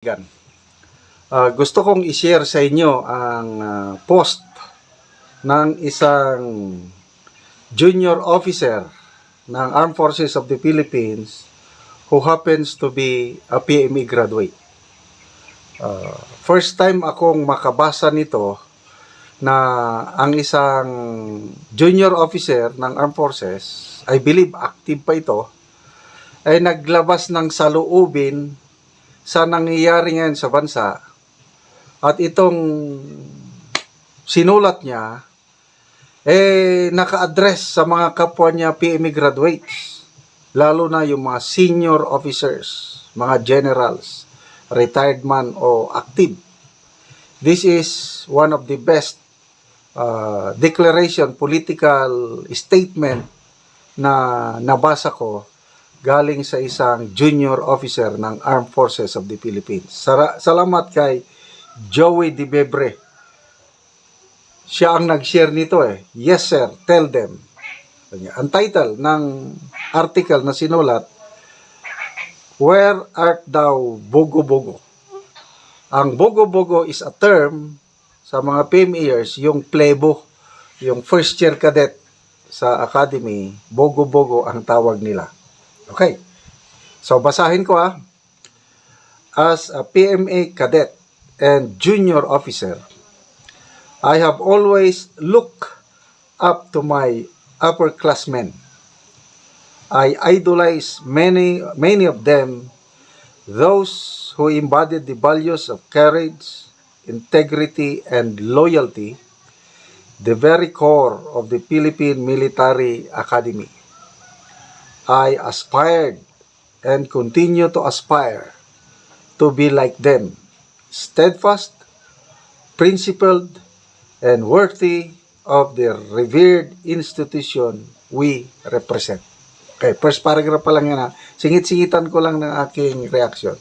Gan. Gusto kong i-share sa inyo ang post ng isang junior officer ng Armed Forces of the Philippines who happens to be a PMA graduate. First time akong makabasa nito na ang isang junior officer ng Armed Forces, I believe active pa ito, ay naglabas ng saloobin sa nangyayari ngayon sa bansa, at itong sinulat niya naka-address sa mga kapwa niya PMA graduates, lalo na yung mga senior officers, mga generals, retired man o active. This is one of the best declaration, political statement na nabasa ko galing sa isang junior officer ng Armed Forces of the Philippines. Salamat kay Joey De Bebre. Siya ang nag-share nito Yes sir, tell them. Ang title ng article na sinulat, Where art thou, Bogo-Bogo? Ang Bogo-Bogo is a term sa mga PMAers, yung plebo, yung first year cadet sa academy, Bogo-Bogo ang tawag nila. Okay, so basahin ko As a PMA cadet and junior officer, I have always looked up to my upperclassmen. I idolize many of them, those who embodied the values of courage, integrity, and loyalty, the very core of the Philippine Military Academy. I aspired and continue to aspire to be like them, steadfast, principled, and worthy of the revered institution we represent. Okay, first paragraph pa lang yan Singit-singitan ko lang ng aking reaksyon.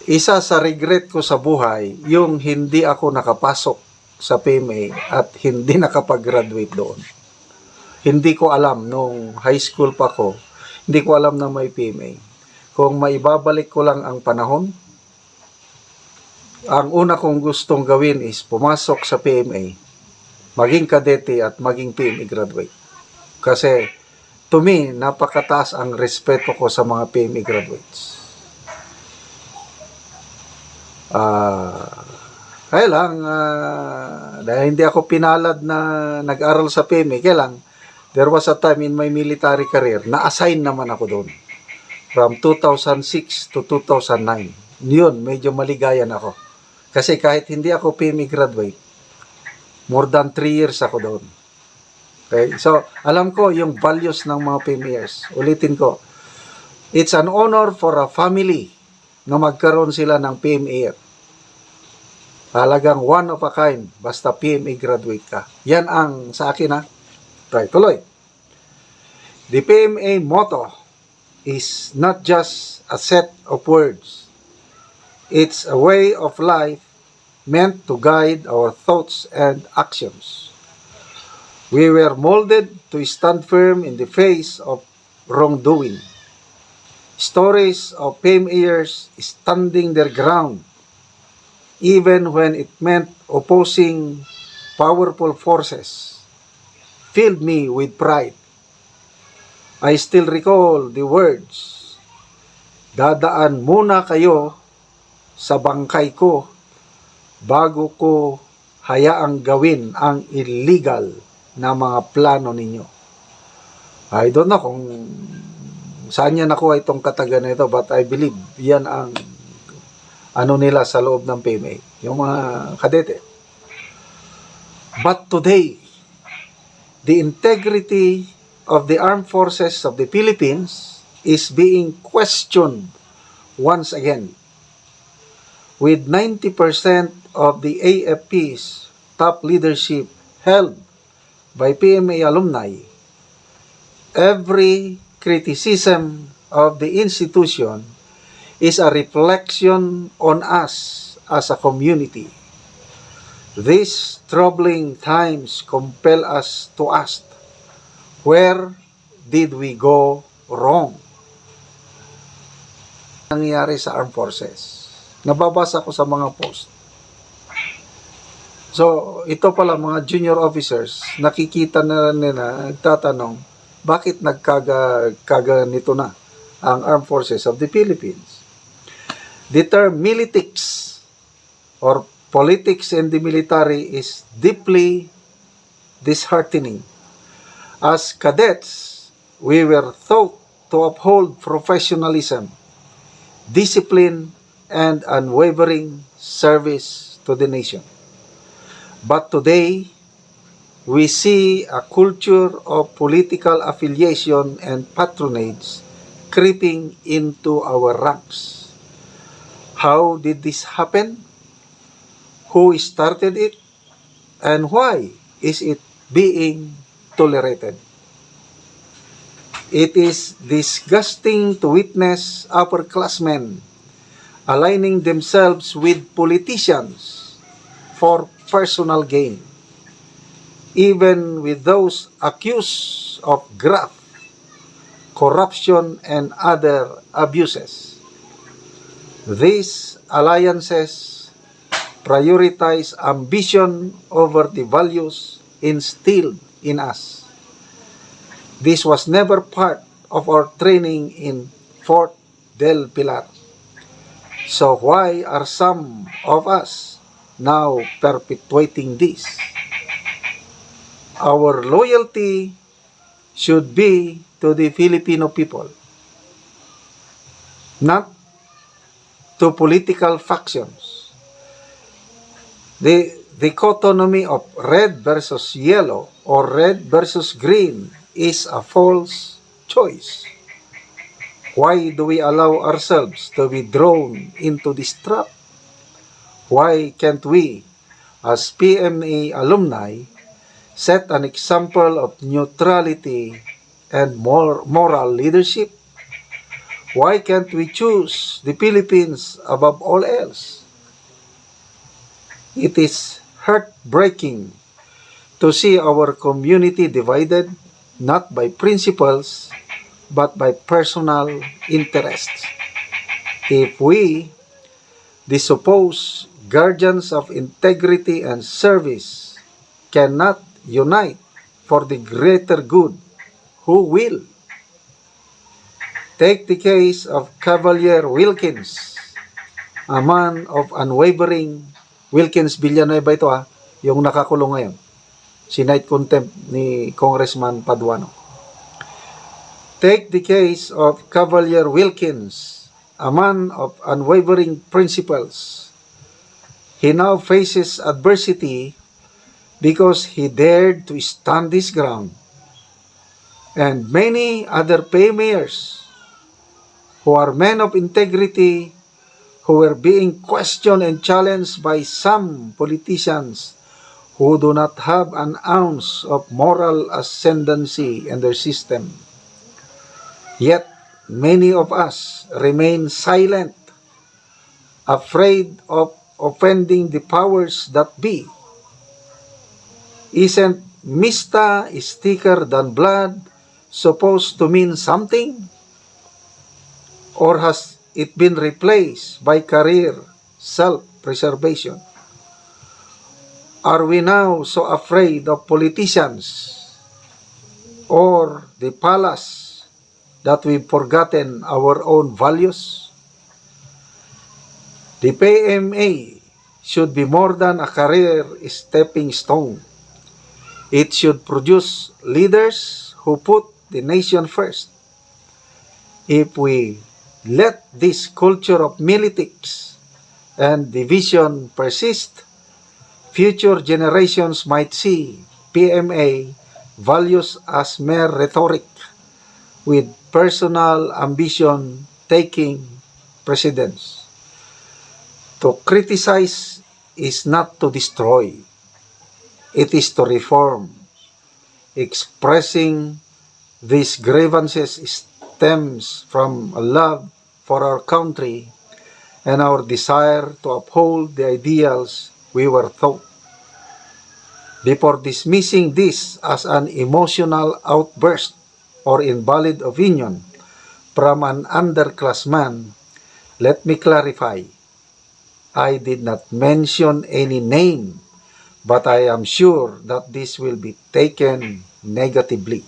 Isa sa regret ko sa buhay, yung hindi ako nakapasok sa PMA at hindi nakapag-graduate doon. Hindi ko alam nung high school pa ko, hindi ko alam na may PMA. Kung maibabalik ko lang ang panahon, ang una kong gustong gawin is pumasok sa PMA, maging kadete at maging PMA graduate. Kasi to me, napakataas ang respeto ko sa mga PMA graduates. Kaya lang, dahil hindi ako pinalad na nag-aral sa PMA, kaya lang, there was a time in my military career na-assign naman ako doon. From 2006 to 2009. Yun, medyo maligayan ako. Kasi kahit hindi ako PMA graduate, more than 3 years ako doon. Okay? So, alam ko yung values ng mga PMAers. Ulitin ko. It's an honor for a family na magkaroon sila ng PMA. Talagang one of a kind, basta PMA graduate ka. Yan ang sa akin Right, tuloy. The PMA motto is not just a set of words. It's a way of life meant to guide our thoughts and actions. We were molded to stand firm in the face of wrongdoing. Stories of PMAers standing their ground, even when it meant opposing powerful forces, filled me with pride. I still recall the words, dadaan muna kayo sa bangkay ko bago ko hayaang gawin ang illegal na mga plano ninyo. I don't know kung saan niya nakuha itong katagan na ito, but I believe yan ang nila sa loob ng PMA, yung mga kadete. But today, the integrity of the Armed Forces of the Philippines is being questioned once again. With 90% of the AFP's top leadership held by PMA alumni, every criticism of the institution is a reflection on us as a community. These troubling times compel us to ask, where did we go wrong? nangyayari sa armed forces. Nababasa ko sa mga post. So, ito pala mga junior officers, nakikita na nila, nagtatanong, bakit nagkaganito na ang armed forces of the Philippines? The term militics or politics in the military is deeply disheartening. As cadets, we were taught to uphold professionalism, discipline, and unwavering service to the nation. But today, we see a culture of political affiliation and patronage creeping into our ranks. How did this happen? Who started it? And why is it being tolerated? It is disgusting to witness upperclassmen aligning themselves with politicians for personal gain, even with those accused of graft, corruption, and other abuses. These alliances prioritize ambition over the values instilled in us. This was never part of our training in Fort del Pilar. So why are some of us now perpetuating this? Our loyalty should be to the Filipino people, not to political factions. The dichotomy of red versus yellow or red versus green is a false choice. Why do we allow ourselves to be drawn into this trap? Why can't we, as PMA alumni, set an example of neutrality and moral leadership? Why can't we choose the Philippines above all else? It is heartbreaking to see our community divided not by principles but by personal interests. If we, the supposed guardians of integrity and service, cannot unite for the greater good, who will? Take the case of Cavalier Wilkins, a man of unwavering. Wilkins Villanueva ito yung nakakulong ngayon. Sinight contempt ni Congressman Paduano. Take the case of Cavalier Wilkins, a man of unwavering principles. He now faces adversity because he dared to stand his ground. And many other PMAers who are men of integrity who were being questioned and challenged by some politicians who do not have an ounce of moral ascendancy in their system. Yet, many of us remain silent, afraid of offending the powers that be. Isn't Mista is thicker than blood supposed to mean something? Or has it been replaced by career self-preservation? Are we now so afraid of politicians or the palace that we've forgotten our own values? The PMA should be more than a career stepping stone. It should produce leaders who put the nation first. If we let this culture of militics and division persist, future generations might see PMA values as mere rhetoric, with personal ambition taking precedence. To criticize is not to destroy. It is to reform. Expressing these grievances stems from a love for our country and our desire to uphold the ideals we were taught. Before dismissing this as an emotional outburst or invalid opinion from an underclassman, Let me clarify. I did not mention any name, but I am sure that this will be taken negatively.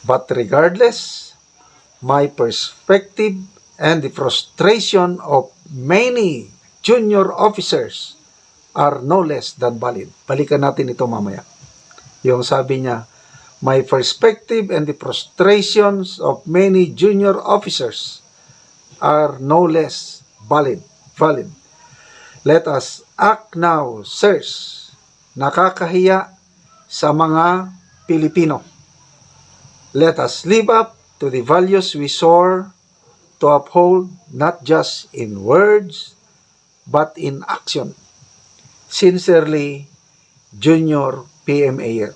But regardless, my perspective and the frustration of many junior officers are no less than valid. Balikan natin ito mamaya. Yung sabi niya, my perspective and the frustrations of many junior officers are no less valid. Let us act now, sirs. Nakakahiya sa mga Pilipino. Let us live up to the values we swore to uphold, not just in words, but in action. Sincerely, Junior PMAer.